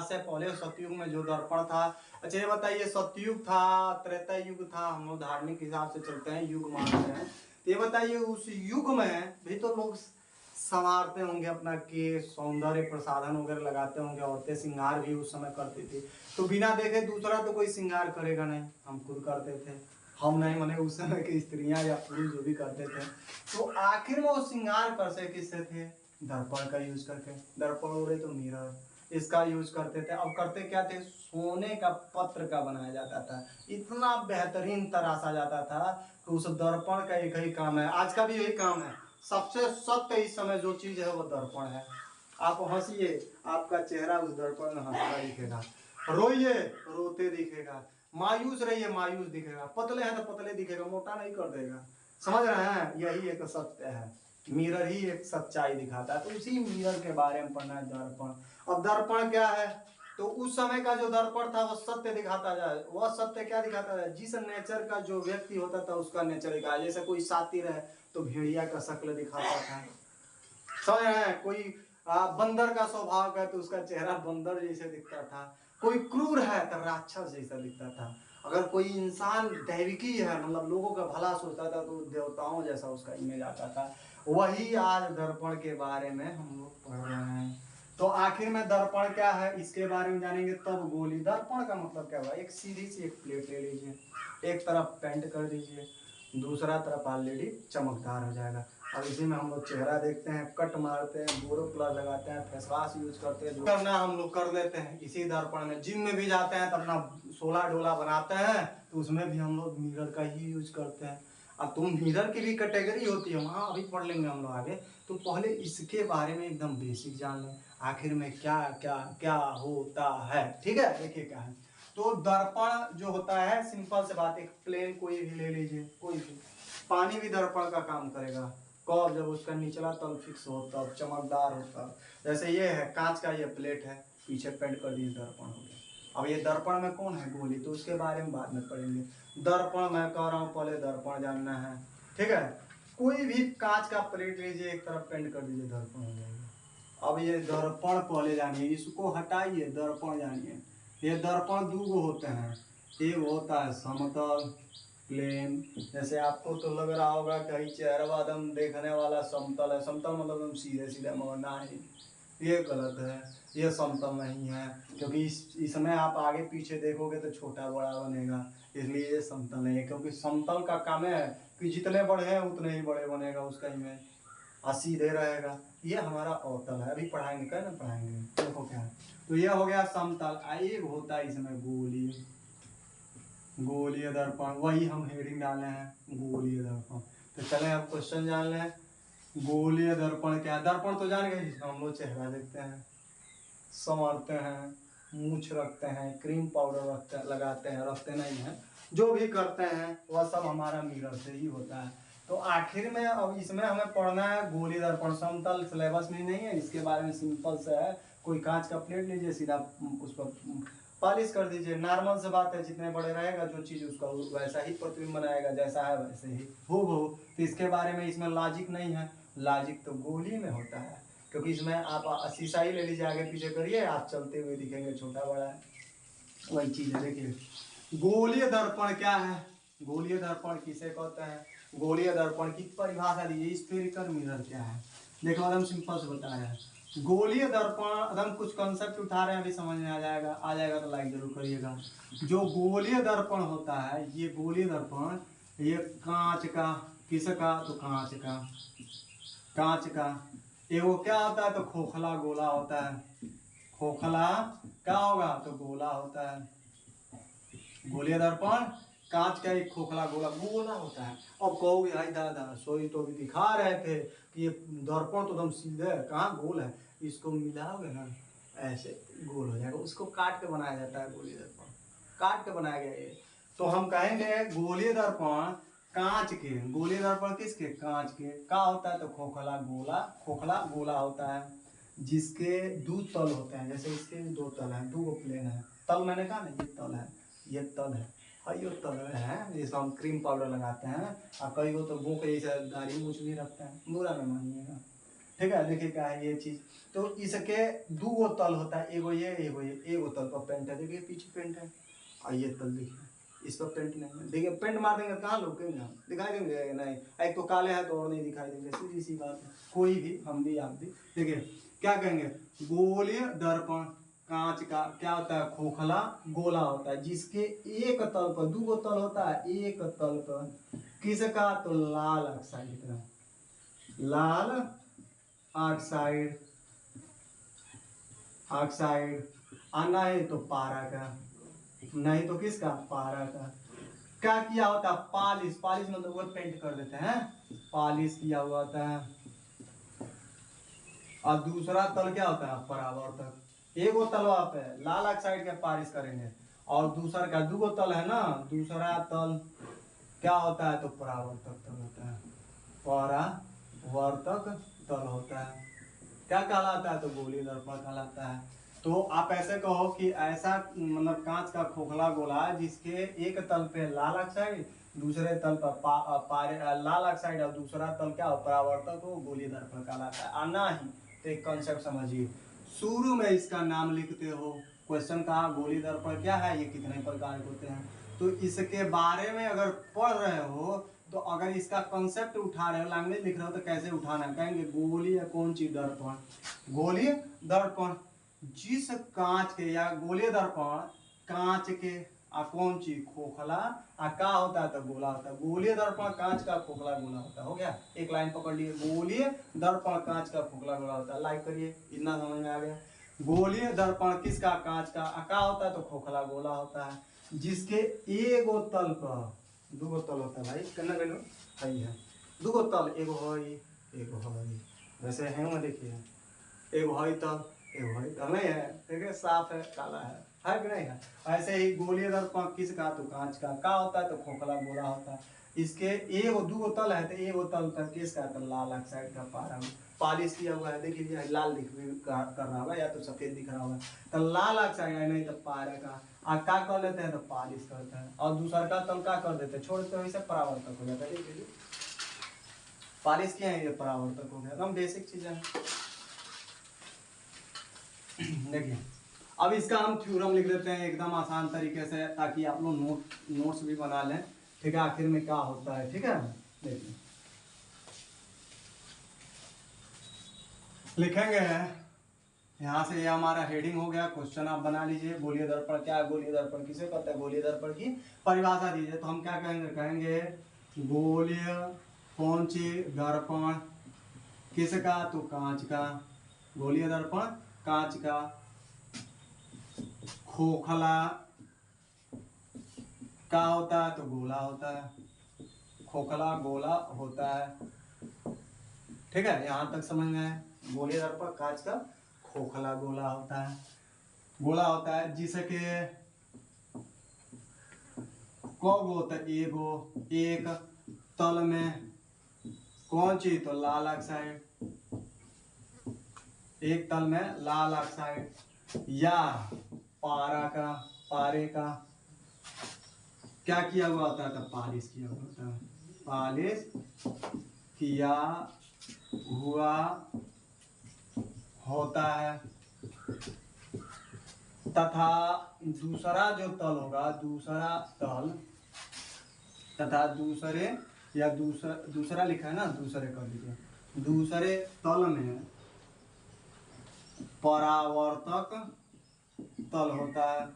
से पहले सतयुग में जो दर्पण था। अच्छा ये बताइए, सतयुग था, त्रेता युग था, हम लोग धार्मिक हिसाब से चलते हैं, युग मानते हैं। तो ये बताइए उस युग में भी तो लोग संवारते होंगे अपना केश, सौंदर्य प्रसाधन वगैरह लगाते होंगे, औरतें श्रृंगार भी उस समय करती थी। तो बिना देखे दूसरा तो कोई श्रृंगार करेगा नहीं, हम खुद करते थे। हम नहीं माने, उस समय की स्त्रियां या पुरुष जो भी करते थे। तो आखिर में वो श्रृंगार कैसे किससे थे? दर्पण का यूज करके। दर्पण हो रहे तो मिरर, इसका यूज करते थे। अब करते क्या थे, सोने का पत्र का बनाया जाता था, इतना बेहतरीन तराशा जाता था कि उस दर्पण का एक ही काम है, आज का भी यही काम है। सबसे सत्य इस समय जो चीज है वो दर्पण है। आप हंसिए, आपका चेहरा उस दर्पण में हंसता दिखेगा, रोइए रोते दिखेगा, मायूस रहिए मायूस दिखेगा, पतले हैं तो पतले दिखेगा, मोटा नहीं कर देगा। समझ रहे हैं, यही एक सत्य है। मिरर ही एक सच्चाई दिखाता है। तो उसी मिरर के बारे में पढ़ना है, दर्पण। अब दर्पण क्या है, तो उस समय का जो दर्पण था वो सत्य दिखाता जाए। वह सत्य क्या दिखाता है, जिस नेचर का जो व्यक्ति होता था उसका नेचर दिखाया। जैसे कोई सातिर है तो भेड़िया का शक्ल दिखाता था, समझ रहे हैं। कोई बंदर का स्वभाव है तो उसका चेहरा बंदर जैसे दिखता था। कोई क्रूर है तो राक्षस जैसा दिखता था। अगर कोई इंसान दैविकी है, मतलब लोगों का भला सोचता था, तो देवताओं जैसा उसका इमेज आता था। वही आज दर्पण के बारे में हम लोग पढ़ रहे हैं। तो आखिर में दर्पण क्या है इसके बारे में जानेंगे तब। गोली दर्पण का मतलब क्या हुआ, एक सीधी सी एक प्लेट ले लीजिए, एक तरफ पेंट कर दीजिए, दूसरा तरफ ऑलरेडी चमकदार हो जाएगा। अब इसी में हम लोग चेहरा देखते हैं, कट मारते हैं, बोरो प्लस लगाते हैं, फेस वॉश यूज करते हैं, जो करना हम लोग कर लेते हैं इसी दर्पण में। जिम में भी जाते हैं तो अपना 16 डोला बनाते हैं, तो उसमें भी हम लोग मिरर का ही यूज करते हैं। अब तुम मिरर की भी कैटेगरी होती है, वहाँ अभी पढ़ लेंगे हम लोग आगे। तो पहले इसके बारे में एकदम बेसिक जान लें, आखिर में क्या क्या क्या होता है। ठीक है, देखिए क्या है। तो दर्पण जो होता है, सिंपल से बात, एक प्लेन कोई भी ले लीजिए, कोई भी। पानी भी दर्पण का काम करेगा, कब, जब उसका निचला तल फिक्स हो तब, चमकदार हो तब। जैसे ये है कांच का, ये प्लेट है, पीछे पेंट कर दिए, दर्पण हो गया। अब ये दर्पण में कौन है, गोली, तो उसके बारे में बाद में पढ़ेंगे। दर्पण मैं कह रहा हूँ पहले दर्पण जानना है, ठीक है। कोई भी कांच का प्लेट लीजिए, एक तरफ पेंट कर दीजिए, दर्पण हो जाएगा। अब ये दर्पण पहले जानिए, इसको हटाइए, दर्पण जानिए। ये दर्पण दो होते हैं, एक होता है समतल प्लेन, जैसे आपको तो लग रहा होगा कहीं चेहरा एकदम देखने वाला समतल है, समतल मतलब एकदम सीधे सीधे, मगर नहीं, ये गलत है। ये समतल नहीं है, क्योंकि इसमें आप आगे पीछे देखोगे तो छोटा बड़ा बनेगा, इसलिए ये समतल नहीं है। क्योंकि समतल का काम है कि जितने बड़े हैं उतने ही बड़े बनेगा उसका इमेज, और सीधे रहेगा। ये हमारा अवतल है, अभी पढ़ाएंगे, क्या ना पढ़ाएंगे, देखो क्या है। तो ये हो गया समतल। एक होता है इसमें गोलीय, गोलीय दर्पण, वही हम हेडिंग डाले हैं, गोलीय दर्पण। तो चले अब क्वेश्चन जान लें। गोलीय दर्पण क्या है? दर्पण तो जान गए, जिसमें हम लोग चेहरा देखते हैं, संवारते हैं, मूछ रखते हैं, क्रीम पाउडर रखते लगाते हैं, रखते नहीं हैं, जो भी करते हैं वह सब हमारा मिरर से ही होता है। तो आखिर में अब इसमें हमें पढ़ना है गोलीय दर्पण। समतल सिलेबस में नहीं है, इसके बारे में सिंपल से है। कोई कांच का प्लेट लीजिए, सीधा उस पर पॉलिश कर दीजिए, नॉर्मल से बात है, जितने बड़े रहेगा जो चीज़ उसका वैसा ही प्रतिबिंब बनाएगा, जैसा है वैसे ही हो। तो इसके बारे में इसमें लॉजिक नहीं है, लॉजिक तो गोली में होता है। क्योंकि इसमें आप शीशा ही ले लीजिए, आगे पीछे करिए, आप चलते हुए दिखेंगे, छोटा बड़ा है, वही चीज़ है। देखिए गोलीय दर्पण क्या है, गोलीय दर्पण किसे कहते हैं, गोलीय दर्पण की परिभाषा दीजिए। स्फेरिकल मिरर क्या है, देखो एकदम सिंपल से बताया है। गोलीय दर्पण, एकदम कुछ कंसेप्ट उठा रहे हैं, अभी समझ में आ जाएगा तो लाइक जरूर करिएगा। जो गोलीय दर्पण होता है, ये गोलीय दर्पण, ये कांच का, किसका, तो कांच का, कांच का। एगो क्या होता है, तो खोखला गोला होता है, खोखला क्या होगा, तो गोला होता है। गोलीय दर्पण कांच का एक खोखला गोला गोला होता है। अब कहोगे हाय दादा, सोई तो अभी दिखा रहे थे कि ये दर्पण तो एकदम सीधे है, कहाँ गोल है, इसको मिलाओगे ना ऐसे गोल हो जाएगा। उसको काट के बनाया जाता है गोलीय दर्पण, काट के बनाया गया ये। तो हम कहेंगे गोलीय दर्पण कांच के, गोलीय दर्पण किसके, कांच के। क्या होता है, तो खोखला गोला, खोखला गोला होता है, जिसके दो तल होते हैं। जैसे इसके भी दो तल हैं, दो प्लेन है। तल मैंने कहा ना, ये तल है, ये तल है, और ये तल है, जिसमें हम क्रीम पाउडर लगाते हैं। और कई को तो मुँह के जैसे दाढ़ी मूछ भी रखते हैं, बुरा न मानिएगा। ठीक है, देखिए क्या है ये चीज। तो इसके दो गो तल होता है, एगो ये एगो ये, एगो तल पर पेंट है, देखिए पीछे पेंट है और ये तल देखिए इस पर पेंट नहीं है। देखिए पेंट मार देंगे कहाँ लौकेंगे, हम दिखाई देंगे नहीं, एक तो काले हैं तो और नहीं दिखाई देंगे, सीधी सी बात है। कोई भी, हम भी आप भी। देखिए क्या कहेंगे, गोलीय दर्पण कांच का क्या होता है, खोखला गोला होता है, जिसके एक तल पर दो गो तल होता है, एक तल पर किसका, तो लाल ऑक्साइड का, लाल ऑक्साइड, ऑक्साइड आना है तो पारा का, नहीं तो किसका, पारा का। क्या किया होता है, पॉलिश, पॉलिश मतलब वो पेंट कर देते हैं, पॉलिश किया हुआ होता है। और दूसरा तल क्या होता है, परावर्तक। एक वो तलवा पे लाल ऑक्साइड के पॉलिश करेंगे और दूसरा का दो तल है ना, दूसरा तल क्या होता है, तो परावर्तक तल होता है, परावर्तक तल होता है। क्या कहलाता है, तो गोलीय दर्पण कहलाता है। तो आप ऐसे कहो कि ऐसा मतलब कांच का खोखला गोला जिसके एक तल पे लाल ऑक्साइड, दूसरे तल पर लाल ऑक्साइड और दूसरा तल क्या हो, परावर्तक हो, गोलीय दर्पण कहलाता है। आना ही तो एक कंसेप्ट समझिए, शुरू में इसका नाम लिखते हो, क्वेश्चन कहा गोलीय दर्पण क्या है, ये कितने प्रकार के होते हैं, तो इसके बारे में अगर पढ़ रहे हो तो अगर इसका कंसेप्ट उठा रहे हो, लैंग्वेज लिख रहे हो, तो कैसे उठाना है, कहेंगे गोलीय कौन चीज दर्पण, गोलीय दर्पण जिस कांच के या गोलीय दर्पण कांच के कौन चीज खोखला का होता है, तो गोला होता है। गोलीय दर्पण कांच का खोखला गोला होता है, हो गया, एक लाइन पकड़ लिए, गोलीय दर्पण कांच का खोखला गोला होता है। लाइक करिए, इतना समझ में आ गया। गोलीय दर्पण किसका, कांच का होता है, तो खोखला गोला होता है, जिसके एगो तल पर दूगो तल होता है, भाई करना गलो सही है, दूगो तल, एगो हई एगो हई, वैसे है वो देखिए, एगो हई तल एगो हई तल, नहीं है, देखिए साफ है, काला है कि नहीं है। ऐसे ही गोलीय दर्पण किसका, तो कांच का होता है, तो खोखला गोला होता है। इसके एगो दूगो तल है, तो एगो तल पर किसका, तो लाल ऑक्साइड का पारा पॉलिश किया हुआ है, देखिए लाल कर रहा होगा या तो सफेद दिख रहा होगा, तो लाल ऑक्साइड है, नहीं तो पारा का क्या कर लेते हैं, तो पॉलिश करते हैं, और दूसरा का तल क्या कर देते हैं, छोड़ देते हैं, वैसे परावर्तक हो जाता है। देखिए पॉलिश किया है, ये परावर्तक हो गया, एकदम बेसिक चीज है। देखिए अब इसका हम थ्योरम लिख देते हैं एकदम आसान तरीके से, ताकि आप लोग नोट्स भी बना लें, ठीक है, आखिर में क्या होता है, ठीक है। देखिए लिखेंगे, यहाँ से ये हमारा हेडिंग हो गया, क्वेश्चन आप बना लीजिए, गोलीय दर्पण क्या है, गोलीय दर्पण किसे कहते हैं, गोलीय दर्पण की परिभाषा दीजिए। तो हम क्या कहेंगे, कहेंगे गोलीय कौन सी दर्पण किसका, तो कांच का, गोलीय दर्पण कांच का, खोखला क्या होता है, तो गोला होता है, खोखला गोला होता है, ठीक है, यहां तक समझ में आए। गोलीय दर्पण कांच का खोखला गोला होता है, गोला होता है, जिसके कौन होता है, एगो एक तल में कौन चीज, तो लाल ऑक्साइड, एक तल में लाल ऑक्साइड या पारा का, पारे का क्या किया हुआ होता है, तो पॉलिश किया हुआ होता है, पॉलिश किया हुआ होता है। तथा दूसरा जो तल होगा, दूसरा तल तथा दूसरे या दूसरा लिखा है ना, दूसरे कर लीजिए, दूसरे तल में परावर्तक तल होता है,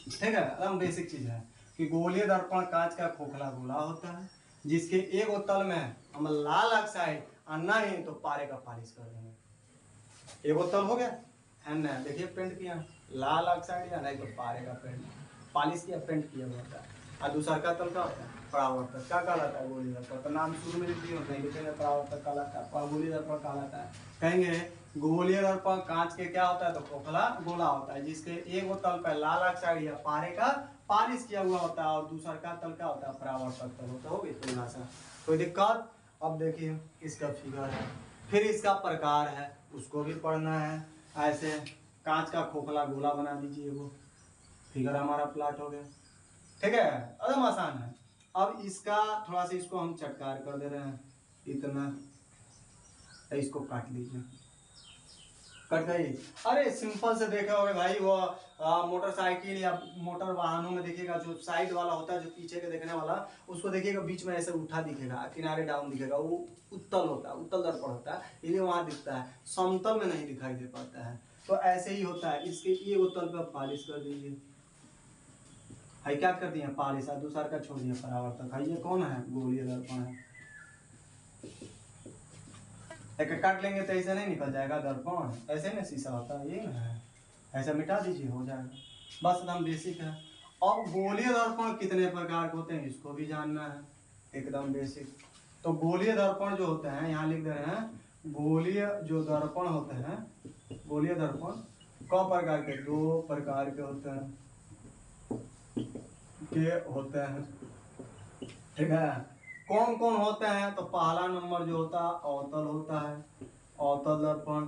ठीक है, एकदम बेसिक चीज है कि गोलीय दर्पण कांच का खोखला गोला होता है, जिसके एक तल में हम लाल ऑक्साइड और नहीं तो पारे का पॉलिश कर देंगे। एक तल हो गया है ना, देखिए पेंट किया लाल ऑक्साइड या नहीं तो पारे का पेंट पॉलिश किया, पेंट किया हुआ होता है। और दूसरा का तल का होता है परावर्तक, क्या कहलाता है, गोलीय दर्पण, तो नाम शुरू में लिख दिए, नहीं लिखेंगे परावर्तक कहलाता है, गोलीय दर्पण कहलाता है। कहेंगे गोलीय दर्पण कांच के क्या होता है, तो खोखला गोला होता है, जिसके एक तल पर लाल ऑक्साइड या पारे का पॉलिश किया हुआ होता है, और दूसरा का तल क्या होता है, परावर्तक तल होता है। हो गई परिभाषा, कोई दिक्कत। अब देखिए इसका फिगर है, फिर इसका प्रकार है, उसको भी पढ़ना है। ऐसे कांच का खोखला गोला बना दीजिए, वो फिगर हमारा प्लॉट हो गया, ठीक है, एकदम आसान है। अब इसका थोड़ा सा इसको हम चटकार कर दे रहे हैं, इतना, इसको काट लीजिए, कट गई। अरे सिंपल से देखे होगे भाई, वो मोटरसाइकिल या मोटर वाहनों में देखिएगा जो साइड वाला होता है, जो पीछे के देखने वाला, उसको देखिएगा बीच में ऐसे उठा दिखेगा, किनारे डाउन दिखेगा, वो उत्तल होता है, उत्तल दर्पण होता है, इसलिए वहां दिखता है, समतल में नहीं दिखाई दे पाता है। तो ऐसे ही होता है, इसके ये उत्तल पे पॉलिश कर दीजिए। भाई क्या कर दिए पॉलिश, दूसरा का छोड़ दिया परावर्तक। भाई ये कौन है, गोलीय दर्पण है। एक काट लेंगे तो ऐसे नहीं निकल जाएगा दर्पण, ऐसे ना शीशा होता है, ये ना है, ऐसा मिटा दीजिए, हो जाएगा। बस एकदम बेसिक है। अब गोलीय दर्पण कितने प्रकार के होते हैं इसको भी जानना है, एकदम बेसिक। तो गोलीय दर्पण जो होते हैं, यहाँ लिख दे रहे हैं, गोलीय जो दर्पण होते हैं, गोलीय दर्पण क प्रकार के, 2 प्रकार के होते हैं, ठीक है। कौन कौन होते हैं, तो पहला नंबर जो होता है अवतल होता है, अवतल दर्पण,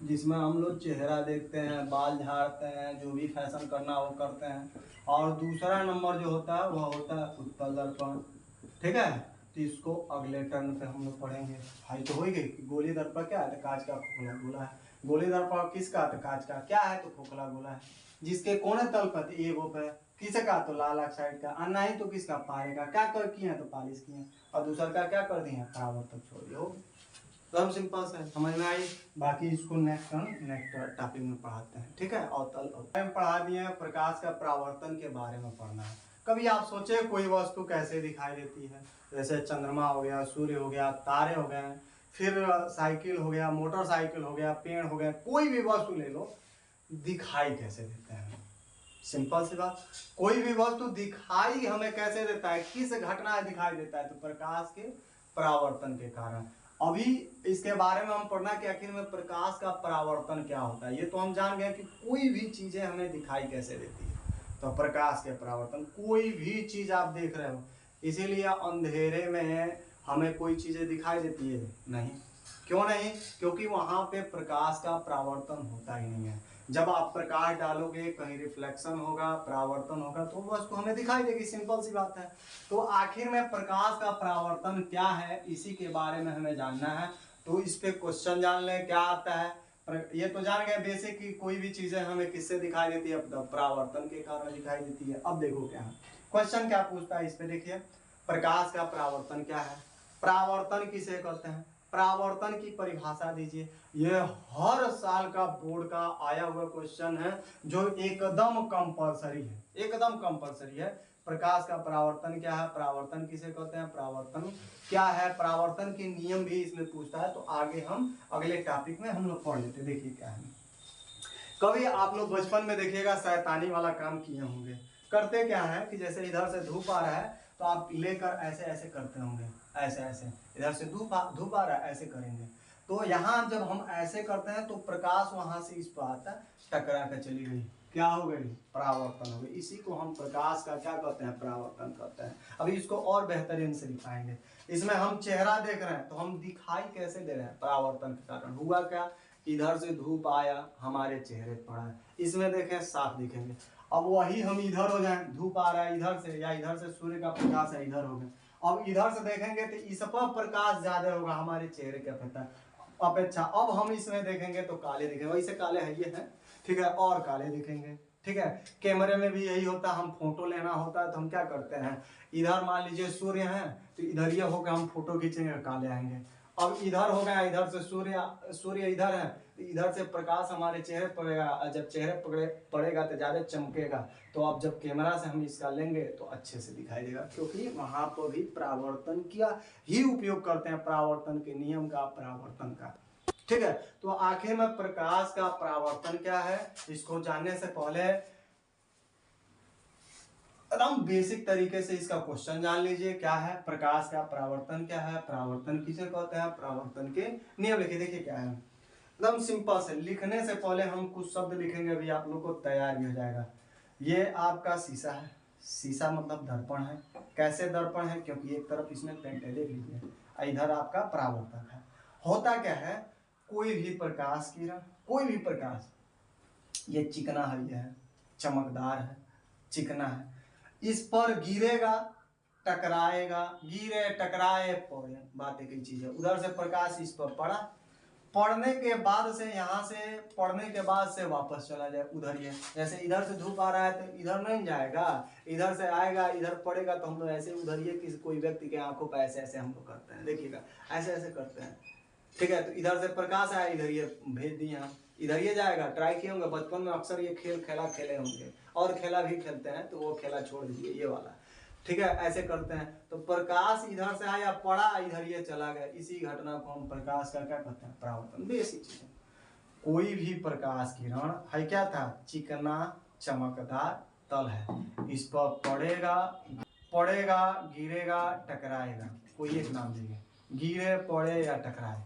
जिसमें हम लोग चेहरा देखते हैं, बाल झाड़ते हैं, जो भी फैशन करना वो करते हैं। और दूसरा नंबर जो होता है वह होता है उत्तल दर्पण, ठीक है। तो इसको अगले टर्न पे हम लोग पढ़ेंगे। भाई तो हो ही गई, गोलीय दर्पण क्या है, तो कांच का खोखला गोला है। गोलीय दर्पण किसका, तो कांच का, क्या है, तो खोखला गोला है, जिसके कोने तल पर एगो पे, किसका, तो लाल ऑक्साइड का, और नहीं तो किसका, पारे का। क्या कर किए हैं, तो पॉलिश किए हैं, और दूसरा का क्या कर दिए हैं, परावर्तक छोड़ दिए। तो हम सिंपल से समझ में आई। बाकी इसको नेक्स्ट टॉपिक में पढ़ाते हैं, ठीक है। अवतल हम पढ़ा दिए हैं, प्रकाश का परावर्तन के बारे में पढ़ना है। कभी आप सोचे कोई वस्तु कैसे दिखाई देती है, जैसे चंद्रमा हो गया, सूर्य हो गया, तारे हो गए, फिर साइकिल हो गया, मोटरसाइकिल हो गया, पेड़ हो गया, कोई भी वस्तु ले लो, दिखाई कैसे देते हैं। सिंपल सी बात, कोई भी वस्तु दिखाई हमें कैसे देता है, किस घटना दिखाई देता है, तो प्रकाश के परावर्तन के कारण। अभी इसके बारे में हम पढ़ना कि आखिर में प्रकाश का परावर्तन क्या होता है। ये तो हम जान गए कि कोई भी चीजें हमें दिखाई कैसे देती है, तो प्रकाश के परावर्तन, कोई भी चीज आप देख रहे हो, इसीलिए अंधेरे में हमें कोई चीजें दिखाई देती है नहीं, क्यों नहीं, क्योंकि वहां पे प्रकाश का परावर्तन होता ही नहीं है। जब आप प्रकाश डालोगे, कहीं रिफ्लेक्शन होगा, परावर्तन होगा, तो वस्तु हमें दिखाई देगी, सिंपल सी बात है। तो आखिर में प्रकाश का परावर्तन क्या है, इसी के बारे में हमें जानना है। तो इस पे क्वेश्चन जान लें क्या आता है। ये तो जान गए बेसिक कि कोई भी चीजें हमें किससे दिखाई देती है, परावर्तन के कारण दिखाई देती है। अब देखो क्या है क्वेश्चन, क्या पूछता है इस पे, देखिए प्रकाश का परावर्तन क्या है, परावर्तन किसे कहते हैं, परावर्तन की परिभाषा दीजिए। ये हर साल का बोर्ड का आया हुआ क्वेश्चन है, जो एकदम कंपलसरी है, एकदम कंपलसरी है। प्रकाश का परावर्तन क्या है, परावर्तन किसे कहते हैं, परावर्तन क्या है, परावर्तन के नियम भी इसमें पूछता है। तो आगे हम अगले टॉपिक में हम लोग पढ़ लेते हैं। देखिए क्या है, कभी आप लोग बचपन में देखिएगा शैतानी वाला काम किए होंगे। करते क्या है कि जैसे इधर से धूप आ रहा है तो आप लेकर ऐसे ऐसे करते होंगे, ऐसे ऐसे, इधर से धूप आ रहा है, ऐसे करेंगे। तो यहाँ जब हम ऐसे करते हैं तो प्रकाश वहां से इस पर आता है, टकरा कर चली गई, क्या हो गई, परावर्तन हो गई। इसी को हम प्रकाश का क्या कहते हैं, परावर्तन कहते हैं। अभी इसको और बेहतरीन से दिखाएंगे। इसमें हम चेहरा देख रहे हैं तो हम दिखाई कैसे दे रहे हैं, परावर्तन के कारण। हुआ क्या, इधर से धूप आया, हमारे चेहरे पर पड़ा, इसमें देखें साफ दिखेंगे। अब वही हम इधर हो जाए, धूप आ रहा है इधर से, या इधर से सूर्य का प्रकाश है इधर हो गए, अब इधर से देखेंगे तो इस पर प्रकाश ज्यादा होगा हमारे चेहरे के अपेक्षा। अब हम इसमें देखेंगे तो काले दिखेंगे, वैसे काले है ये है, ठीक है, और काले दिखेंगे, ठीक है। कैमरे में भी यही होता है, हम फोटो लेना होता है तो हम क्या करते हैं, इधर मान लीजिए सूर्य है तो इधर ये होगा, हम फोटो खींचेंगे काले आएंगे। अब इधर हो गया, इधर से सूर्य इधर है तो इधर से प्रकाश हमारे चेहरे पड़ेगा, जब चेहरे पड़ेगा तो ज्यादा चमकेगा। तो अब जब कैमरा से हम इसका लेंगे तो अच्छे से दिखाई देगा, क्योंकि वहां पर भी परावर्तन किया ही उपयोग करते हैं, परावर्तन के नियम का, परावर्तन का, ठीक है। तो आखिर में प्रकाश का परावर्तन क्या है, इसको जानने से पहले एकदम बेसिक तरीके से इसका क्वेश्चन जान लीजिए। क्या है प्रकाश का परावर्तन, क्या है परावर्तन किसे कहते हैं, परावर्तन के नियम लिखिए। देखिए क्या है, एकदम सिंपल से, लिखने से पहले हम कुछ शब्द लिखेंगे, अभी आप लोग को तैयार भी हो जाएगा। ये आपका शीशा है, शीशा मतलब दर्पण है। कैसे दर्पण है, क्योंकि एक तरफ इसमें पेंट है, देख लीजिए, इधर आपका परावर्तक है। होता क्या है, कोई भी प्रकाश किरण, कोई भी प्रकाश, ये चिकना है, ये है चमकदार है, चिकना है, इस पर गिरेगा टकराएगा, गिरे टकराए पड़े, बात एक ही चीज है। उधर से प्रकाश इस पर पड़ा, पड़ने के बाद से यहाँ से पड़ने के बाद से वापस चला जाए उधर। ये जैसे इधर से धूप आ रहा है तो इधर नहीं जाएगा, इधर से आएगा इधर पड़ेगा, तो हम लोग ऐसे उधर ये किसी कोई व्यक्ति के आंखों पर ऐसे ऐसे हम लोग करते हैं, देखिएगा ऐसे ऐसे करते हैं, ठीक है। तो इधर से प्रकाश आया, इधर ये भेज दिए हम, इधर ये जाएगा। ट्राई किए होंगे बचपन में, अक्सर ये खेल खेले होंगे, और खेला भी खेलते हैं, तो वो खेला छोड़ दीजिए ये वाला, ठीक है। ऐसे करते हैं, तो प्रकाश इधर से आया पड़ा, इधर ये चला गया, इसी घटना को हम प्रकाश का क्या कहते हैं, परावर्तन। बेसिक चीज, कोई भी प्रकाश किरण है क्या था, चिकना चमकदार तल है, इस पर पड़ेगा गिरेगा टकराएगा, कोई एक नाम देंगे, गिरे पड़े या टकराए।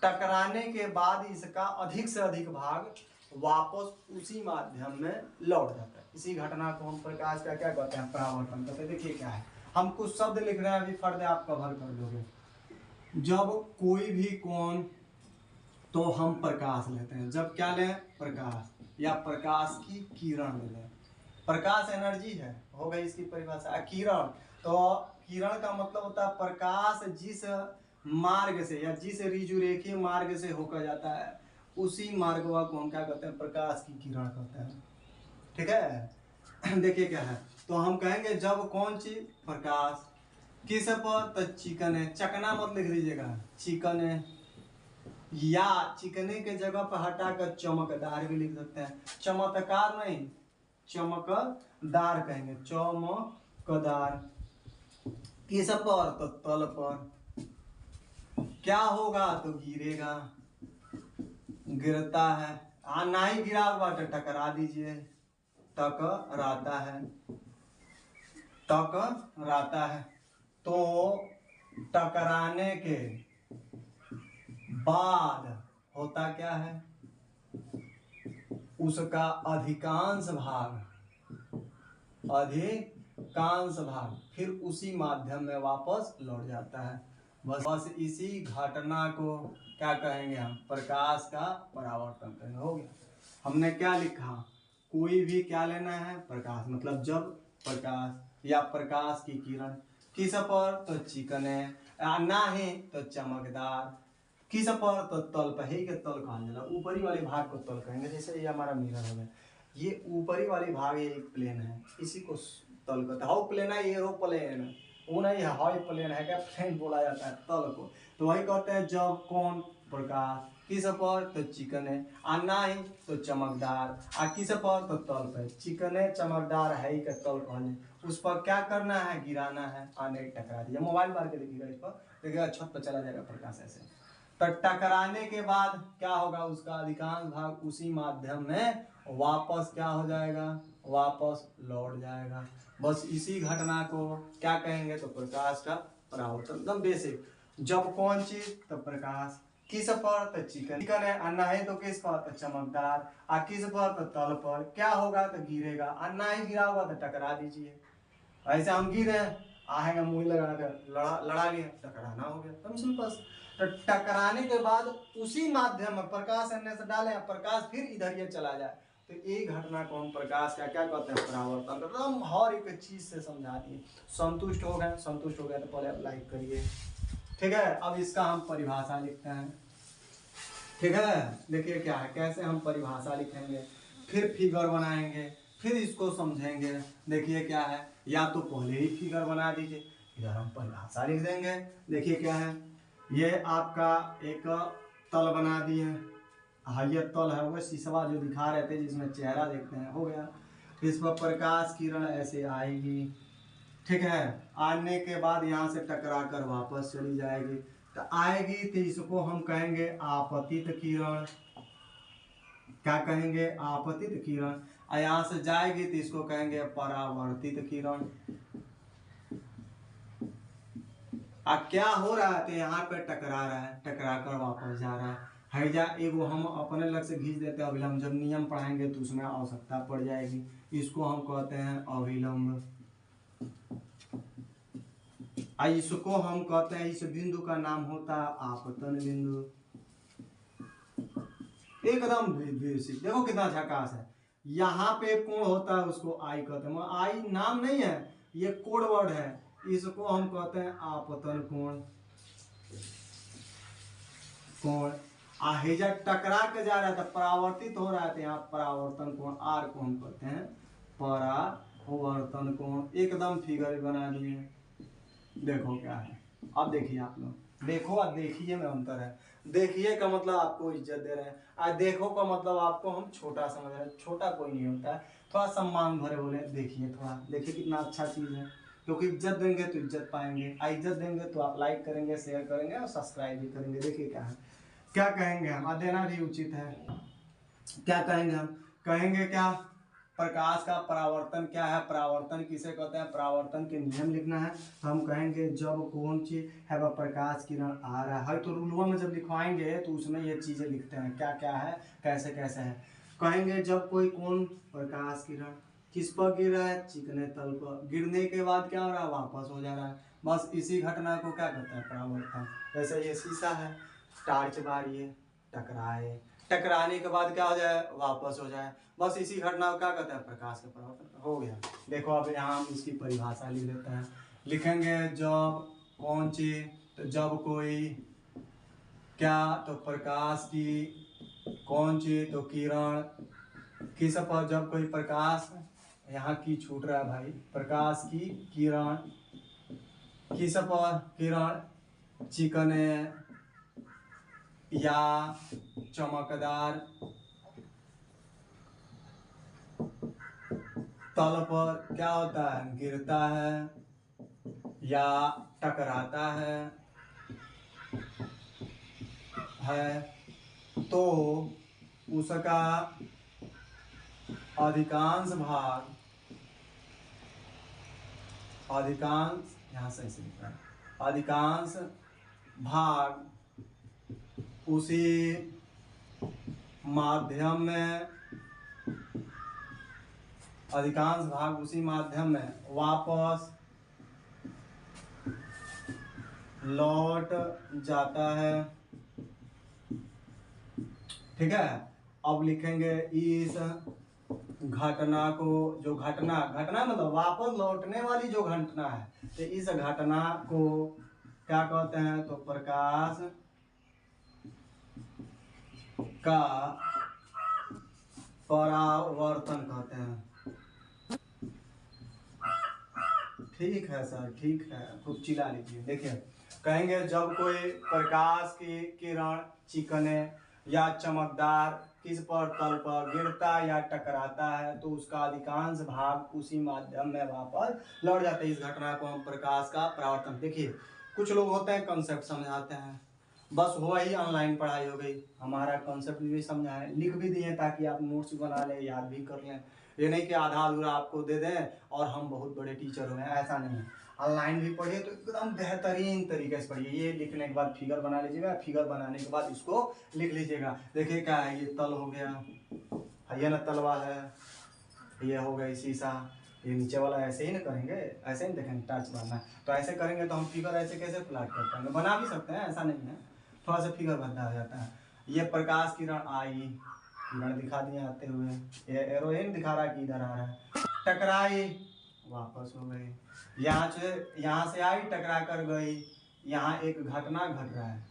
टकराने के बाद इसका अधिक से अधिक भाग वापस उसी माध्यम में लौट जाता है। इसी घटना को हम प्रकाश का क्या कहते हैं, परावर्तन कहते हैं। देखिए क्या है, हम कुछ शब्द लिख रहे हैं, अभी फर्द आप कवर कर दोगे। जब कोई भी कोण, तो हम प्रकाश लेते हैं, जब क्या लें, प्रकाश या प्रकाश की किरण ले लें। प्रकाश एनर्जी है, हो गई इसकी परिभाषा। किरण, तो किरण का मतलब होता है प्रकाश जिस मार्ग से या जिस ऋजुरेखीय मार्ग से होकर जाता है, उसी मार्ग को हम क्या कहते हैं, प्रकाश की किरण कहते हैं, ठीक है। देखिए क्या है, तो हम कहेंगे जब कौन चीज, प्रकाश किस पर, तो चिकने, चकना मत लिख दीजिएगा, चिकने, या चिकने के जगह पर हटाकर चमकदार भी लिख सकते हैं, चमत्कार नहीं चमकदार कहेंगे, चमकदार। किस पर, तो तल पर। क्या होगा, तो गिरेगा, गिरता है, ना ही गिरा हुआ तो टकरा दीजिए, टकराता है, टकराता है। तो टकराने के बाद होता क्या है, उसका अधिकांश भाग फिर उसी माध्यम में वापस लौट जाता है। बस इसी घटना को क्या कहेंगे हम, प्रकाश का परावर्तन कहेंगे। हो गया, हमने क्या लिखा, कोई भी क्या लेना है, प्रकाश, मतलब जब प्रकाश या प्रकाश की किरण किस पर, तो चिकने, ना ही तो चमकदार, किस पर, तो तल पर। ही के तल कहा जाला, ऊपरी वाले भाग को तल कहेंगे। जैसे ये हमारा मिरर हो गया, ये ऊपरी वाली भाग, ये एक प्लेन है, इसी को तल कहते हैं। हाउ प्लेन है, एरोप्लेन, वो नहीं है, हाई प्लेन है क्या, प्लेन बोला जाता है तल को। तो वही कहते हैं जब कौन, प्रकाश किस पर, तो चिकने, आ ना ही तो चमकदार, आ किस पर, तो तल पर। चिकने चमकदार है ही का तल कहने, उस पर क्या करना है, गिराना है, आने टकरा दिया। मोबाइल मार के देखिएगा, इस पर देखिएगा छत पर चला जाएगा प्रकाश ऐसे। तो टकराने के बाद क्या होगा, उसका अधिकांश भाग उसी माध्यम में वापस क्या हो जाएगा, वापस लौट जाएगा। बस इसी घटना को क्या कहेंगे, तो प्रकाश का परावर्तन। एकदम बेसिक, जब कौन चीज, तो प्रकाश किस पर, तो चिकन है, अन्ना है तो किस पर, तो चमकदार, आ किस पर, तो तल पर। क्या होगा, तो गिरेगा, अन्ना ही गिरा होगा तो टकरा दीजिए। ऐसे हम गिरे, आएगा मुंह लगा कर लड़ा लिए, टकराना हो गया, एकदम सिंपल। तो टकराने के बाद उसी माध्यम में प्रकाश अन्य से डाले, प्रकाश फिर इधर ये चला जाए, तो एक घटना को हम प्रकाश का क्या कहते हैं, परावर्तन। तो हम हर एक चीज से समझा दिए। संतुष्ट हो गए, संतुष्ट हो गए तो पहले आप लाइक करिए, ठीक है। अब इसका हम परिभाषा लिखते हैं, ठीक है। देखिए क्या है, कैसे हम परिभाषा लिखेंगे, फिर फिगर बनाएंगे, फिर इसको समझेंगे। देखिए क्या है, या तो पहले ही फिगर बना दीजिए, इधर हम परिभाषा लिख देंगे। देखिए क्या है, ये आपका एक तल बना दिए, हाँ ये तल है, वो शीशवा जो दिखा रहे थे जिसमें चेहरा देखते हैं, हो गया। इस पर प्रकाश किरण ऐसे आएगी, ठीक है। आने के बाद यहाँ से टकरा कर वापस चली जाएगी, तो आएगी तो इसको हम कहेंगे आपतित किरण। क्या कहेंगे, आपतित किरण। और यहाँ से जाएगी तो इसको कहेंगे परावर्तित किरण। अब क्या हो रहा है, तो यहाँ पे टकरा रहा है, टकरा कर वापस जा रहा है जा। एगो हम अपने लग से खींच देते हैं अभिलंब, जब नियम पढ़ाएंगे तो उसमें आवश्यकता पड़ जाएगी। इसको हम कहते हैं अभिलंब, इसको हम कहते हैं, इस बिंदु का नाम होता है आपतन बिंदु। एकदम बेसिक, देखो कितना झकास है। यहाँ पे कोण होता है, उसको आई कहते हैं। आई नाम नहीं है, ये कोड वर्ड है, इसको हम कहते हैं आपतन कोण। कोण हेजा टकरा के जा रहा था, परावर्तित हो रहा था, यहाँ परावर्तन कोण आर को हम कहते हैं परावर्तन कोण। एकदम फिगर बना दिए। देखो क्या है, अब देखिए आप लोग, देखो और देखिए में अंतर है। देखिए का मतलब आपको इज्जत दे रहे हैं, और देखो का मतलब आपको हम छोटा समझ रहे हैं। छोटा कोई नहीं होता है, थोड़ा सम्मान भरे बोले देखिए, थोड़ा देखिए कितना अच्छा चीज़ है। क्योंकि इज्जत देंगे तो इज्जत पाएंगे, और इज्जत देंगे तो आप लाइक करेंगे, शेयर करेंगे और सब्सक्राइब भी करेंगे। देखिए क्या है, क्या कहेंगे हम, और देना भी उचित है। क्या कहेंगे हम, कहेंगे क्या, प्रकाश का परावर्तन क्या है, परावर्तन किसे कहते हैं, परावर्तन के नियम लिखना है। तो हम कहेंगे जब कौन चीज है वह प्रकाश किरण आ रहा है, तो रूलवा में जब लिखवाएंगे तो उसमें ये चीजें लिखते हैं क्या क्या है, कैसे कैसे है। कहेंगे जब कोई कौन प्रकाश किरण किस पर गिर रहा है, चिकने तल पर, गिरने के बाद क्या हो रहा है, वापस हो जा रहा है। बस इसी घटना को क्या कहते हैं, परावर्तन। जैसे ये शीशा है, टार्च मारिए, टकराए, टकराने के बाद क्या हो जाए, वापस हो जाए, बस इसी घटना को क्या कहते हैं, प्रकाश का परावर्तन। हो गया। देखो अब यहाँ हम इसकी परिभाषा लिख देते हैं। लिखेंगे जब कौन चीज, तो जब कोई क्या, तो प्रकाश की कौन चीज, तो किरण किस पर, जब कोई प्रकाश, यहाँ की छूट रहा है भाई, प्रकाश की किरण किस पर, किरण चिकने या चमकदार तल पर क्या होता है, गिरता है या टकराता है तो उसका अधिकांश भाग, अधिकांश यहाँ से ऐसे लिख रहा है, अधिकांश भाग उसी माध्यम में, अधिकांश भाग उसी माध्यम में वापस लौट जाता है। ठीक है। अब लिखेंगे इस घटना को, जो घटना, घटना मतलब वापस लौटने वाली जो घटना है, तो इस घटना को क्या कहते हैं, तो प्रकाश का परावर्तन कहते हैं। ठीक है सर, ठीक है, खूब चिल्ला लीजिए। देखिए कहेंगे जब कोई प्रकाश की किरण चिकने या चमकदार किस पर, तल पर गिरता या टकराता है तो उसका अधिकांश भाग उसी माध्यम में वापस लौट जाते हैं। इस घटना को हम प्रकाश का परावर्तन। देखिए कुछ लोग होते हैं कंसेप्ट समझाते हैं, बस हुआ ही ऑनलाइन पढ़ाई हो गई, हमारा कॉन्सेप्ट भी समझाएं, लिख भी दिए ताकि आप नोट्स बना लें, याद भी कर लें। ये नहीं कि आधा अधूरा आपको दे दें और हम बहुत बड़े टीचर हुए हैं, ऐसा नहीं है। ऑनलाइन भी पढ़िए तो एकदम बेहतरीन तरीके से पढ़िए। ये लिखने के बाद फिगर बना लीजिएगा, फिगर बनाने के बाद इसको लिख लीजिएगा। देखिए क्या है, ये तल हो गया, ये ना तलवा है, ये हो गई शीशा, ये नीचे वाला ऐसे ही ना करेंगे, ऐसे ही देखेंगे टच बनना है तो ऐसे करेंगे, तो हम फिगर ऐसे कैसे प्लाट कर पाएंगे, बना भी सकते हैं, ऐसा नहीं है, थोड़ा सा फिगर बनता हो जाता है। ये प्रकाश किरण आई, किरण दिखा दिए आते हुए, ये एरोइन दिखा रहा है कि इधर आ रहा है, टकराई वापस हो गई, यहाँ से आई टकरा कर गई। यहाँ एक घटना घट रहा है,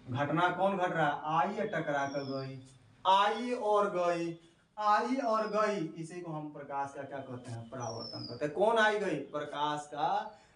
घटना कौन घट रहा है, आई या टकरा कर गई, आई और गई, आई और गई, इसी को हम प्रकाश का क्या कहते हैं, परावर्तन कहते हैं। कौन आई गई, प्रकाश का,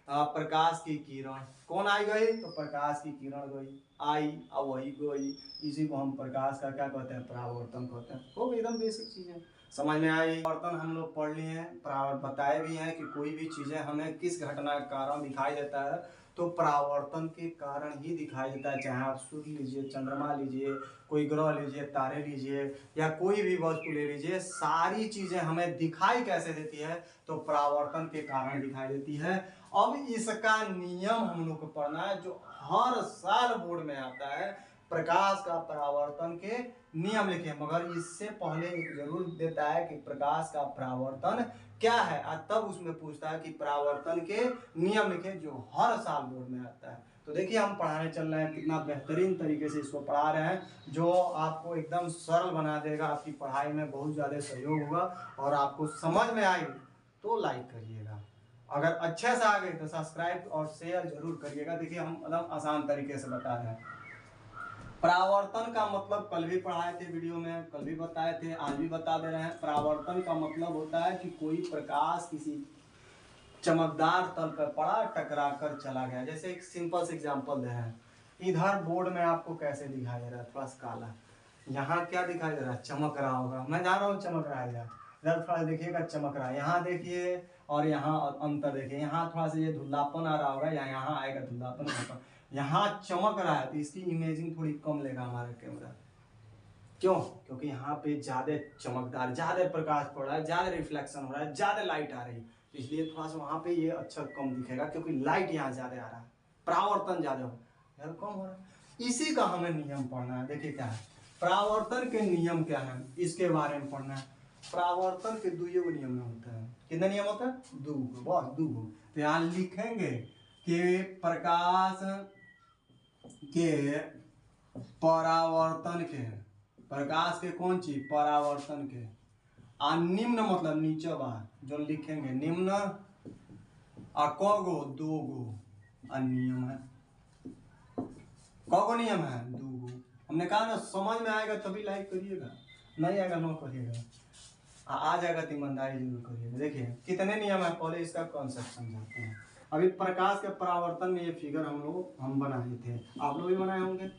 प्रकाश की किरण, कौन आई गई, तो प्रकाश की किरण गई, आई और वही गई, इसी को हम प्रकाश का क्या कहते हैं, परावर्तन कहते हैं। वो एकदम बेसिक चीजें समझ में आई। परावर्तन हम लोग पढ़ लिए हैं, बताए भी हैं कि कोई भी चीजें हमें किस घटना के कारण दिखाई देता है, तो परावर्तन के कारण ही दिखाई देता है। चाहे आप सूर्य लीजिए, चंद्रमा लीजिए, कोई ग्रह लीजिए, तारे लीजिए, या कोई भी वस्तु ले लीजिए, सारी चीजें हमें दिखाई कैसे देती है, तो परावर्तन के कारण दिखाई देती है। अब इसका नियम हम लोग को पढ़ना है, जो हर साल बोर्ड में आता है, प्रकाश का परावर्तन के नियम लिखे। मगर इससे पहले एक जरूर देता है कि प्रकाश का परावर्तन क्या है, और तब उसमें पूछता है कि परावर्तन के नियम लिखे, जो हर साल बोर्ड में आता है। तो देखिए हम पढ़ाने चल रहे हैं, कितना बेहतरीन तरीके से इसको पढ़ा रहे हैं, जो आपको एकदम सरल बना देगा, आपकी पढ़ाई में बहुत ज़्यादा सहयोग होगा, और आपको समझ में आए तो लाइक करिएगा, अगर अच्छे से आ गए तो सब्सक्राइब और शेयर जरूर करिएगा। देखिए हम एकदम आसान तरीके से बता रहे हैं। परावर्तन का मतलब कल भी पढ़ाए थे वीडियो में, कल भी बताए थे, आज भी बता दे रहे हैं। परावर्तन का मतलब होता है कि कोई प्रकाश किसी चमकदार तल पर पड़ा, टकरा कर चला गया। जैसे एक सिंपल से एग्जांपल दे रहे हैं, इधर बोर्ड में आपको कैसे दिखाई दे रहा है, थोड़ा सा काला। यहाँ क्या दिखाई दे रहा है, चमक रहा होगा, मैं जा रहा हूँ चमक रहा है। इधर थोड़ा देखिएगा चमक रहा है, यहाँ देखिए और यहाँ अंतर देखिए। यहाँ थोड़ा सा ये धुंधलापन आ रहा होगा या यहाँ आएगा धुंधलापन, यहाँ चमक रहा है तो इसकी इमेजिंग थोड़ी कम लेगा हमारा कैमरा। क्यों? क्योंकि यहाँ पे ज्यादा चमकदार, ज्यादा प्रकाश पड़ रहा है, ज्यादा रिफ्लेक्शन हो रहा है, ज्यादा लाइट आ रही है, तो इसलिए थोड़ा सा वहां पे ये अच्छा कम दिखेगा, क्योंकि लाइट यहाँ ज्यादा आ रहा है, परावर्तन ज्यादा हो यार कम हो रहा है। इसी का हमें नियम पढ़ना है। देखिए क्या है परावर्तन के नियम, क्या है इसके बारे में पढ़ना है। परावर्तन के दो नियम होता है। कितने नियम होता है? दो, बस दो। तो यहाँ लिखेंगे कि प्रकाश के परावर्तन के, प्रकाश के कौन चीज, परावर्तन के। आ निम्न मतलब नीचे बा जो लिखेंगे निम्न, आ कगो दो गो नियम है। कगो नियम है? दो गो। हमने कहा ना समझ में आएगा तभी लाइक करिएगा, नहीं आएगा नो करिएगा, आ जाएगा तो ईमानदारी जरूर करिएगा। देखिए कितने नियम है, पहले इसका कॉन्सेप्ट समझाते हैं। अभी प्रकाश के परावर्तन में ये फिगर हम बनाए थे, आप लोग भी बनाए होंगे।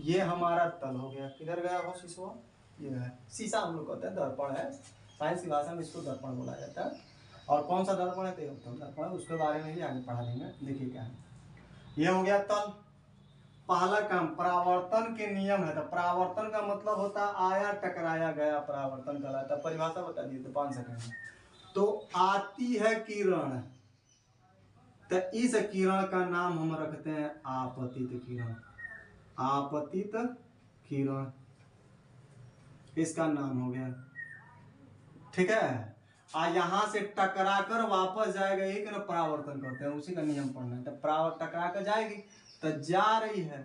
ये हमारा तल हो गया, किधर गया वो शीशा, ये है शीशा, हम लोग कहते हैं दर्पण है, साइंस की भाषा में इसको दर्पण बोला जाता है। और कौन सा दर्पण है? उत्तम दर्पण है, उसके बारे में भी आगे पढ़ा देंगे। देखिए क्या है, ये हो गया तल। पहला काम परावर्तन के नियम है, तो परावर्तन का मतलब होता आया टकराया गया, परावर्तन कहलाता। परिभाषा बता दिए तो 5 सेकंड में। तो आती है किरण, तो इस किरण का नाम हम रखते हैं आपतित किरण। आपतित किरण इसका नाम हो गया, ठीक है। यहां से टकरा कर वापस जाएगा, एक ना परावर्तन कहते हैं, उसी का नियम पढ़ना है। तो टकरा कर जाएगी तो जा रही है,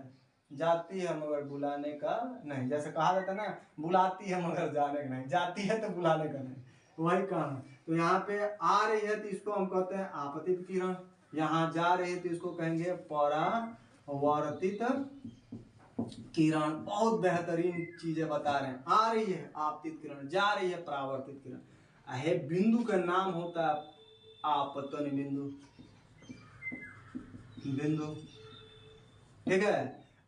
जाती है मगर बुलाने का नहीं। जैसे कहा जाता है ना, बुलाती है मगर जाने का नहीं, जाती है तो बुलाने का नहीं, वही काम है। तो यहाँ पे आ रही है तो इसको हम कहते हैं आपतित किरण, यहाँ जा रही है तो इसको कहेंगे परावर्तित किरण। बहुत बेहतरीन चीजें बता रहे हैं। आ रही है आपतित किरण, जा रही है परावर्तित किरण। है बिंदु का नाम होता है आपतन बिंदु, बिंदु, ठीक है।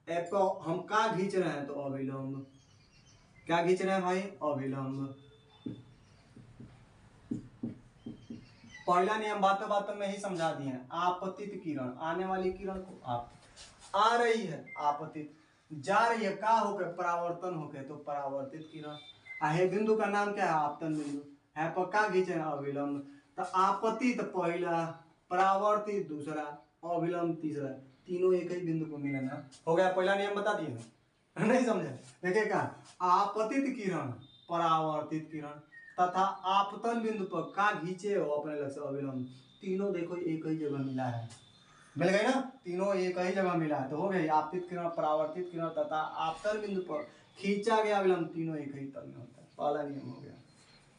एक को हम क्या खींच रहे हैं, तो अभिलंब। क्या खींच रहे हैं भाई? अभिलंब। पहला नियम बातों बातों में ही समझा दिए हैं। आपतित किरण, आने वाली किरण को आप, आ रही है आपतित, जा रही है का होकर, परावर्तन होकर, तो परावर्तित किरण। है बिंदु का नाम क्या है? आपतन बिंदु। है पक्का खींचे अभिलंब। तो आपतित पहला, परावर्तित दूसरा, अभिलंब तीसरा, तीनों एक ही बिंदु को मिलना। हो गया, पहला नियम बता दिए ना? नहीं समझे? देखिए क्या, आपतित किरण, परावर्तित किरण तथा आपतन बिंदु पर का खींचे हो अपने लक्ष्य से अभिलंब, तीनों देखो एक ही जगह मिला है। मिल गई ना, तीनों एक ही जगह मिला है, तो हो गई आपतित किरण, परावर्तित किरण तथा आपतन बिंदु पर खींचा गया अभिलंब, तीनों एक ही तल में होता है। पहला नियम हो गया।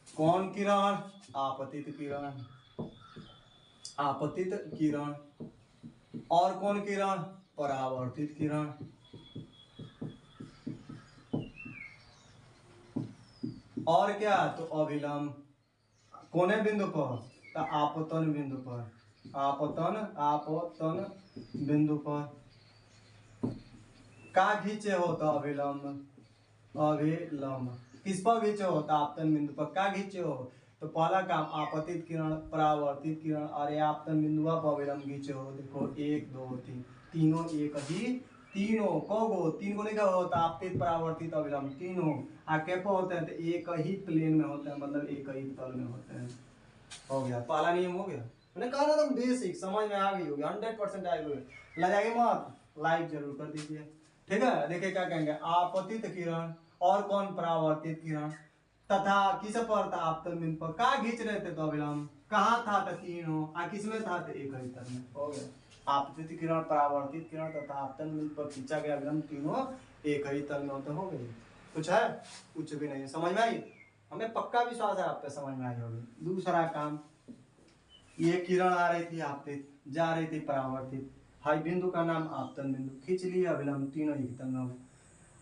कौन किरण? आपतित किरण, आपतित किरण। और कौन किरण? परावर्तित किरण। और क्या? तो अभिलंब। कोने बिंदु पर? तो आपतन बिंदु पर, आपतन बिंदु पर का खींचे हो? तो अभिलंब, अभिलंब। किस पर खींचे हो? तो आपतन बिंदु पर। का खींचे हो? तो पहला काम आपतित किरण, परावर्तित किरण और आपतन बिंदु पर अभिलंब खींचे हो। देखो 1 2 3, तीनों एक ही, तीनों को तीन को लिखा होता है, आपतित परावर्तित अभिलंब तीनों आके पे होते हैं, तो एक ही प्लेन में होते हैं, मतलब एक ही तल में होते हैं। हो गया, पहला नियम हो गया। मैंने कहा ना तुम बेसिक समझ में आ गई होगी, 100% आ गई होगी। लजाइए मत, लाइक जरूर कर दीजिए, ठीक है। देखिए क्या कहेंगे, आपतित किरण और कौन? परावर्तित किरण तथा किस पर? था आपतन बिंदु पर। का खींच रहे थे? तो अभिलंब। कहाँ था? तो तीनों किसमें था? तो एक ही तल में। हो गया, आपतित किरण, परावर्तित किरण तथा आपतन बिंदु पर खींचा गया अभिलंब, तीनों एक ही तल में होते। हो गई, कुछ है? कुछ भी नहीं। समझ में आई? हमें पक्का विश्वास है आप पे समझ में आई होगी। दूसरा काम ये किरण आ रही थी आपतित, जा रही थी परावर्तित, हाई बिंदु का नाम आपतन बिंदु, खींच लिया अभिलंब, तीनों एक तंगम।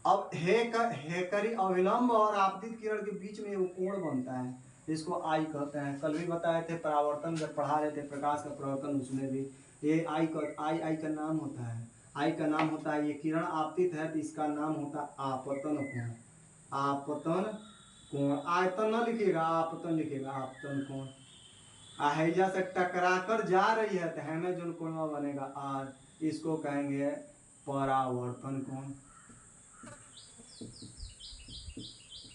अब हेकरी अविलंब और आपतित किरण के बीच में वो कोण बनता है, इसको आई कहते हैं। कल भी बताए थे परावर्तन जब पढ़ा रहे थे प्रकाश का प्रवर्तन, उसमें भी ये आई का नाम होता है, आई का नाम होता है। ये किरण आपतित है तो इसका नाम होता है आपतन कोण। आपतन कोण, आयतन न लिखिएगा, आपतन लिखिएगा, आपतन कोण। हैजा से टकरा कर जा रही है तो हमें जो कोण बनेगा आर, इसको कहेंगे परावर्तन कोण।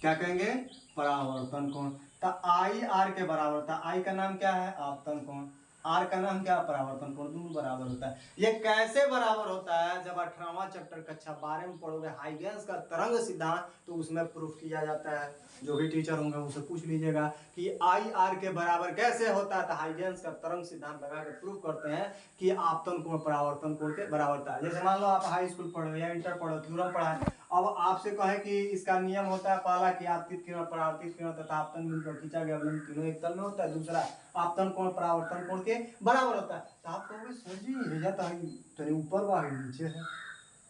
क्या कहेंगे? परावर्तन कोण। तो आई आर के बराबर था, आई का नाम क्या है? आपतन कोण, आर का नाम क्या? परावर्तन कोण। दोनों बराबर होता है। ये कैसे बराबर होता है? जब 18वां चैप्टर कक्षा 12 में पढ़ोगे हाइगेंस का तरंग सिद्धांत, तो उसमें प्रूफ किया जाता है। जो भी टीचर होंगे उनसे पूछ लीजिएगा कि आई आर के बराबर कैसे होता है, तो हाइगेंस का तरंग सिद्धांत लगा के प्रूफ करते हैं कि आपतन कोण परावर्तन कोण के बराबर था। जैसे मान लो आप हाई स्कूल पढ़ो या इंटर पढ़ो, थ्योरम पढ़ा है, अब आपसे कहे कि इसका नियम होता है पहला कि आपतित किरण परावर्तित किरण तथा आपतन बिंदु पर खींचा गया अवलंब तीनों एक तल में होता है, दूसरा आपतन कोण परावर्तन कोण के बराबर होता है। तो आप कहोगे सर जी ये तो ऊपर वा नीचे है,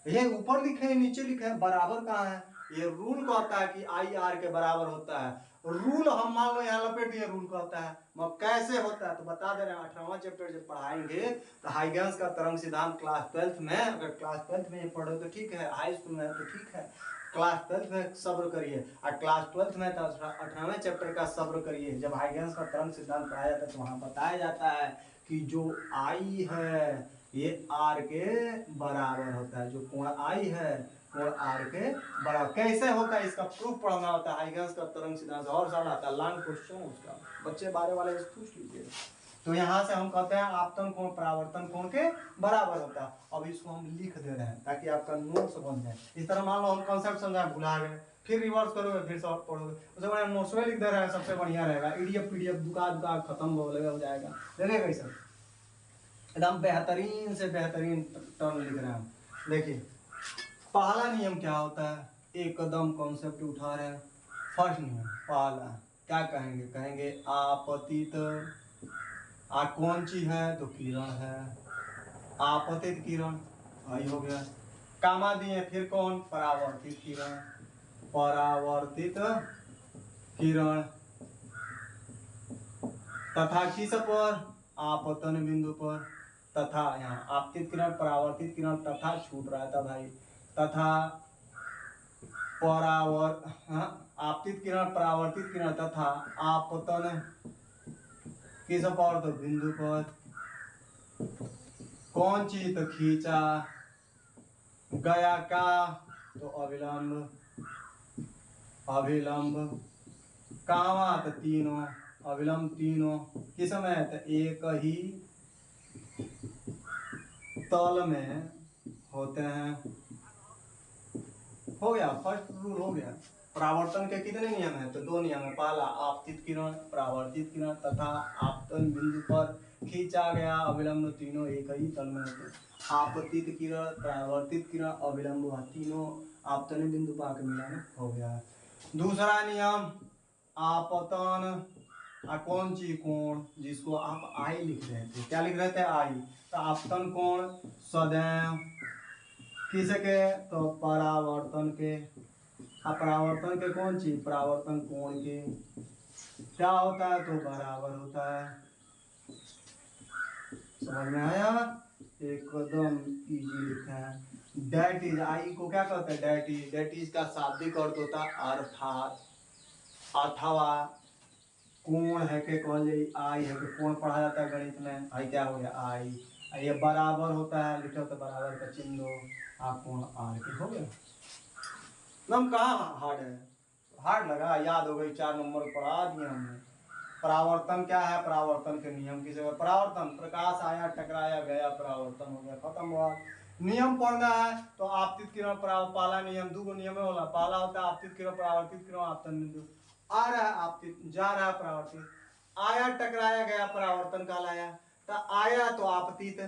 ये ऊपर लिखे है नीचे लिखे है, बराबर कहाँ है? ये रूल कहता है कि आई आर के बराबर होता है। रूल हम मान लो यहाँ लपेट दिए, रूल कहता है, मगर कैसे होता है तो बता दे रहे हैं। 18वां चैप्टर जब पढ़ाएंगे तो हाइगेंस का तरंग सिद्धांत क्लास 12th में, अगर क्लास 12th में पढ़ो तो ठीक है, हाई स्कूल में तो ठीक है, क्लास 12th में सब्र करिए, और क्लास 12th में तो 18वें चैप्टर का सब्र करिए। जब हाइगेंस का तरंग सिद्धांत पढ़ाया जाता है तो वहां बताया जाता है कि जो आई है ये आर के बराबर होता है, जो कोण आई है कोण आर के बराबर। कैसे होता है इसका प्रूफ पढ़ना होता है। हाइगेंस का तरंग सिद्धांत और साल आता है, लॉन्ग क्वेश्चन है उसका, बच्चे 12 वाले से पूछ लीजिए। तो यहाँ से हम कहते हैं आपतन कोण परावर्तन कोण के बराबर होता है। अब इसको हम लिख दे रहे हैं ताकि आपका नोट्स बन जाए। इस तरह मान लो हम कॉन्सेप्ट समझाए भुला गए, फिर रिवर्स करोगे, फिर से पढ़ोगे, उससे बड़ा नोट्स में लिख दे रहे हैं, सबसे बढ़िया रहेगा। ईडीएफ पीडीएफ दुका दुका खत्म हो जाएगा, देखेगा सर एकदम बेहतरीन से बेहतरीन टर्म लिख रहे हैं हम। देखिए पहला नियम क्या होता है, एकदम कॉन्सेप्ट उठा रहे हैं। फर्स्ट नियम पहला क्या कहेंगे? कहेंगे आपतित, कौन चीज है तो किरण है, आपतित किरण आई हो गया, कामा दिए, फिर कौन? परावर्तित किरण, परावर्तित किरण तथा किस पर? आपतन बिंदु पर, तथा यहाँ आपतित किरण परावर्तित किरण तथा छूट रहा था भाई, तथा आपतित किरण परावर्तित किरण तथा आपतन किस पर? तो बिंदु पर। कौन चीज? तो खींचा गया का तो अविलंब, अविलंब कावा तो तीनों, अविलंब तीनों किस में? तो एक ही तल में होते हैं। हो गया, फर्स्ट रूल हो गया। परावर्तन के कितने नियम है? तो 2 नियम है। पहला आपतित किरण परावर्तित किरण तथा आपतन बिंदु पर खींचा गया अविलंब तीनों एक ही तल में होते हैं। आपतित किरण परावर्तित किरण अविलंब तीनों आपतन बिंदु पर आके मिलाना हो गया। दूसरा नियम आपतन, कौन ची? कोण, जिसको आप आई लिख रहे थे। क्या लिख रहे थे? आई। तो आपतन कोण सदैव किसके? तो परावर्तन के। परावर्तन के कौन चीज? परावर्तन कोण के। क्या होता है? तो बराबर होता है। समझ में आया? एकदम इजी लिखा है। डेट इज, आई को क्या कहते हैं? Date is. डेट इज का शाब्दिक अर्थ होता है अर्थात, अथवा। कोण है के कौन जाए? आई है के कोण पढ़ा जाता है गणित में, आई क्या हो गया? आई। ये बराबर होता है, लिखो तो बराबर का चिन्ह दो, कोण आर के हो गया। नम कहाँ हार्ड है? हार्ड लगा? याद हो गई, 4 नंबर पढ़ा दिया हमने। परावर्तन क्या है? परावर्तन के नियम किसे? परावर्तन प्रकाश आया टकराया गया, परावर्तन हो गया, खत्म हुआ। नियम पढ़ना है तो आपतित किरण पहला नियम, 2 नियम होला। पहला होता है आपतित किरण परावर्तित किरण आपतन बिंदु, आ रहा है आपतित, जा रहा है परावर्तित, आया टकराया गया, परावर्तन काल आया। तो आया तो आपतित,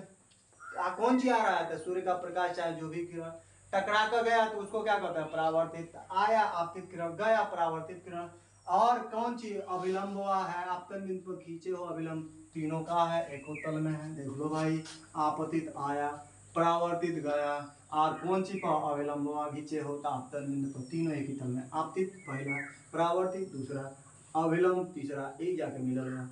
कौन सी आ रहा है? तो सूर्य का प्रकाश चाहे जो भी किरण टकरा कर गया तो उसको क्या कहता है? परावर्तित। आया आपतित किरण, गया परावर्तित किरण। और कौन चीज अविलंब हुआ है, आपतन बिंदु पर खींचे हो अविलंब, तीनों का है एक ही तल में है। देख लो भाई, आपतित आया, परावर्तित गया, और कौन सी पर अविलंब हुआ खींचे हो तो आपतन बिंदु पर, तीनों एक ही तल में। आपतित पहला, परावर्तित दूसरा, अविलंब तीसरा, एक जाके मिलल में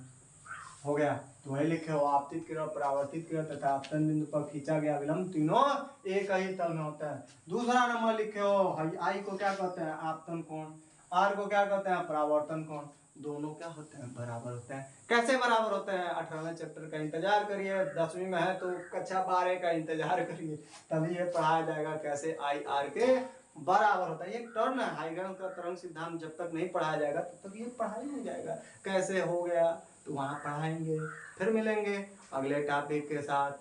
हो गया। तो वही लिखे हो, आपतित किरण, परावर्तित किरण तथा आपतन बिंदु पर खींचा गया विलंब तीनों एक ही तल में होता है। दूसरा नंबर लिखे हो, आई को क्या कहते हैं, आपतन कोण, आर को क्या कहते हैं, परावर्तन कोण। दोनों क्या होते हैं, बराबर होते हैं। कैसे बराबर होते हैं, 18वें चैप्टर का इंतजार करिए, 10वीं में है तो कक्षा 12 का इंतजार करिए, तभी ये पढ़ाया जाएगा कैसे आई आर के बराबर होता है। ये टर्न है, हाइगन्स का तरंग सिद्धांत जब तक नहीं पढ़ाया जाएगा तब तक ये पढ़ाई नहीं जाएगा। कैसे हो गया तो वहाँ पढ़ाएंगे। फिर मिलेंगे अगले टॉपिक के साथ।